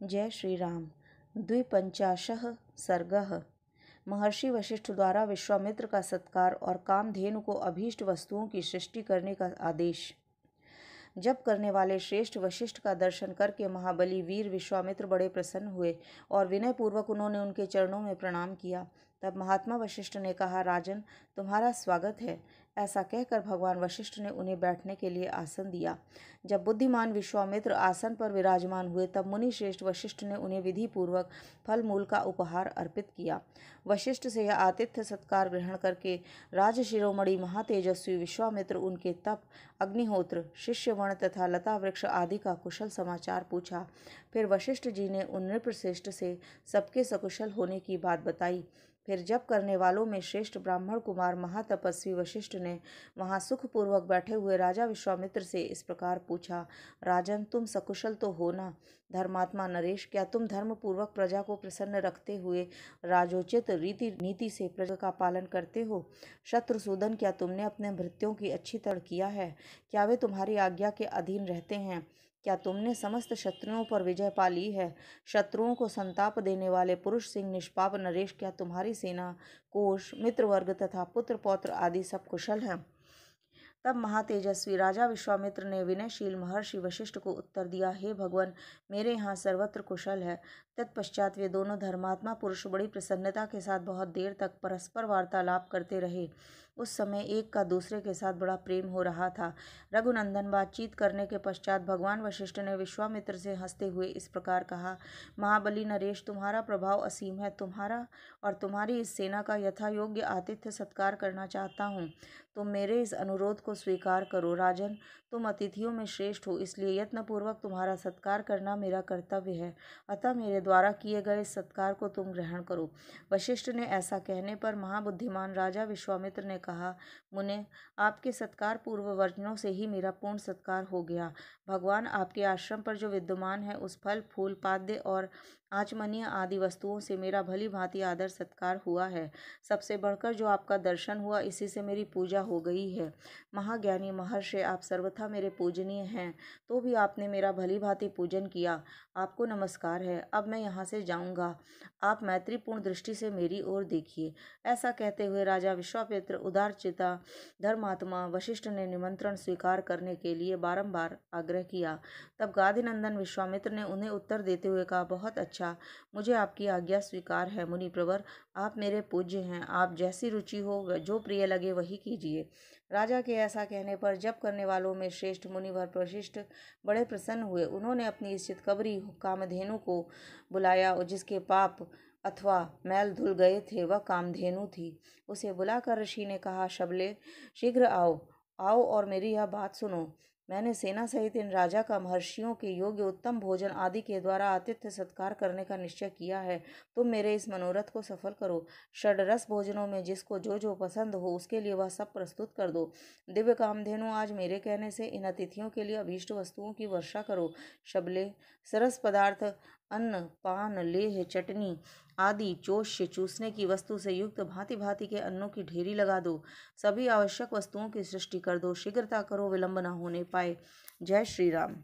जय श्री राम। द्विपंचाशः सर्गः। महर्षि वशिष्ठ द्वारा विश्वामित्र का सत्कार और कामधेनु को अभीष्ट वस्तुओं की सृष्टि करने का आदेश। जब करने वाले श्रेष्ठ वशिष्ठ का दर्शन करके महाबली वीर विश्वामित्र बड़े प्रसन्न हुए और विनयपूर्वक उन्होंने उनके चरणों में प्रणाम किया। तब महात्मा वशिष्ठ ने कहा, राजन, तुम्हारा स्वागत है। ऐसा कहकर भगवान वशिष्ठ ने उन्हें बैठने के लिए आसन दिया। जब बुद्धिमान विश्वामित्र आसन पर विराजमान हुए तब मुनि श्रेष्ठ वशिष्ठ ने उन्हें विधि पूर्वक फल मूल का उपहार अर्पित किया। वशिष्ठ से यह आतिथ्य सत्कार ग्रहण करके राज शिरोमणि महातेजस्वी विश्वामित्र उनके तप, अग्निहोत्र, शिष्यवण तथा लता वृक्ष आदि का कुशल समाचार पूछा। फिर वशिष्ठ जी ने उन नृपश्रेष्ठ से सबके सकुशल होने की बात बताई। फिर जप करने वालों में श्रेष्ठ ब्राह्मण कुमार महातपस्वी वशिष्ठ ने वहां सुखपूर्वक बैठे हुए राजा विश्वामित्र से इस प्रकार पूछा, राजन, तुम सकुशल तो हो ना? धर्मात्मा नरेश, क्या तुम धर्मपूर्वक प्रजा को प्रसन्न रखते हुए राजोचित रीति नीति से प्रजा का पालन करते हो? शत्रुसूदन, क्या तुमने अपने भृत्यों की अच्छी तरह किया है? क्या वे तुम्हारी आज्ञा के अधीन रहते हैं? क्या तुमने समस्त शत्रुओं पर विजय पा ली है? शत्रुओं को संताप देने वाले पुरुष सिंह निष्पाप नरेश, क्या तुम्हारी सेना, कोष, मित्रवर्ग तथा पुत्र पौत्र आदि सब कुशल हैं? तब महातेजस्वी राजा विश्वामित्र ने विनयशील महर्षि वशिष्ठ को उत्तर दिया, हे भगवान, मेरे यहाँ सर्वत्र कुशल है। तत्पश्चात वे दोनों धर्मात्मा पुरुष बड़ी प्रसन्नता के साथ बहुत देर तक परस्पर वार्तालाप करते रहे। उस समय एक का दूसरे के साथ बड़ा प्रेम हो रहा था। रघुनंदन, बातचीत करने के पश्चात भगवान वशिष्ठ ने विश्वामित्र से हंसते हुए इस प्रकार कहा, महाबली नरेश, तुम्हारा प्रभाव असीम है। तुम्हारा और तुम्हारी इस सेना का यथा योग्य आतिथ्य सत्कार करना चाहता हूँ। तुम मेरे इस अनुरोध को स्वीकार करो। राजन, तुम अतिथियों में श्रेष्ठ हो, इसलिए यत्नपूर्वक तुम्हारा सत्कार करना मेरा कर्तव्य है। अतः मेरे द्वारा किए गए इस सत्कार को तुम ग्रहण करो। वशिष्ठ ने ऐसा कहने पर महाबुद्धिमान राजा विश्वामित्र ने कहा, मुने, आपके सत्कार पूर्व वचनों से ही मेरा पूर्ण सत्कार हो गया। भगवान, आपके आश्रम पर जो विद्यमान है उस फल, फूल, पाद्य और आचमनीय आदि वस्तुओं से मेरा भली भांति आदर सत्कार हुआ है। सबसे बढ़कर जो आपका दर्शन हुआ, इसी से मेरी पूजा हो गई है। महाज्ञानी महर्षि, आप सर्वथा मेरे पूजनीय हैं, तो भी आपने मेरा भली भांति पूजन किया। आपको नमस्कार है। अब मैं यहाँ से जाऊँगा। आप मैत्रीपूर्ण दृष्टि से मेरी ओर देखिए। ऐसा कहते हुए राजा विश्वामित्र उदारचिता धर्मात्मा वशिष्ठ ने निमंत्रण स्वीकार करने के लिए बारंबार आग्रह किया। तब गादिनंदन विश्वामित्र ने उन्हें उत्तर देते हुए कहा, बहुत अच्छा, मुझे आपकी आज्ञा स्वीकार है। मुनि प्रवर, आप मेरे पूज्य हैं। आप जैसी रुचि हो, जो प्रिय लगे वही कीजिए। राजा के ऐसा कहने पर जप करने वालों में श्रेष्ठ मुनिवर वशिष्ठ बड़े प्रसन्न हुए। उन्होंने अपनी इस चितकबरी कामधेनु को बुलाया और जिसके पाप अथवा मैल धुल गए थे वह कामधेनु थी। उसे बुलाकर ऋषि ने कहा, शबले, शीघ्र आओ आओ और मेरी यह बात सुनो। मैंने सेना सहित इन राजा का महर्षियों के योग्य उत्तम भोजन आदि के द्वारा आतिथ्य सत्कार करने का निश्चय किया है। तुम मेरे इस मनोरथ को सफल करो। षड्रस भोजनों में जिसको जो जो पसंद हो उसके लिए वह सब प्रस्तुत कर दो। दिव्य कामधेनु, आज मेरे कहने से इन अतिथियों के लिए अभीष्ट वस्तुओं की वर्षा करो। शबले, सरस पदार्थ, अन्न, पान, लेह, चटनी आदि चोष्य चूसने की वस्तु से युक्त भांति भांति के अन्नों की ढेरी लगा दो। सभी आवश्यक वस्तुओं की सृष्टि कर दो। शीघ्रता करो, विलंब न होने पाए। जय श्री राम।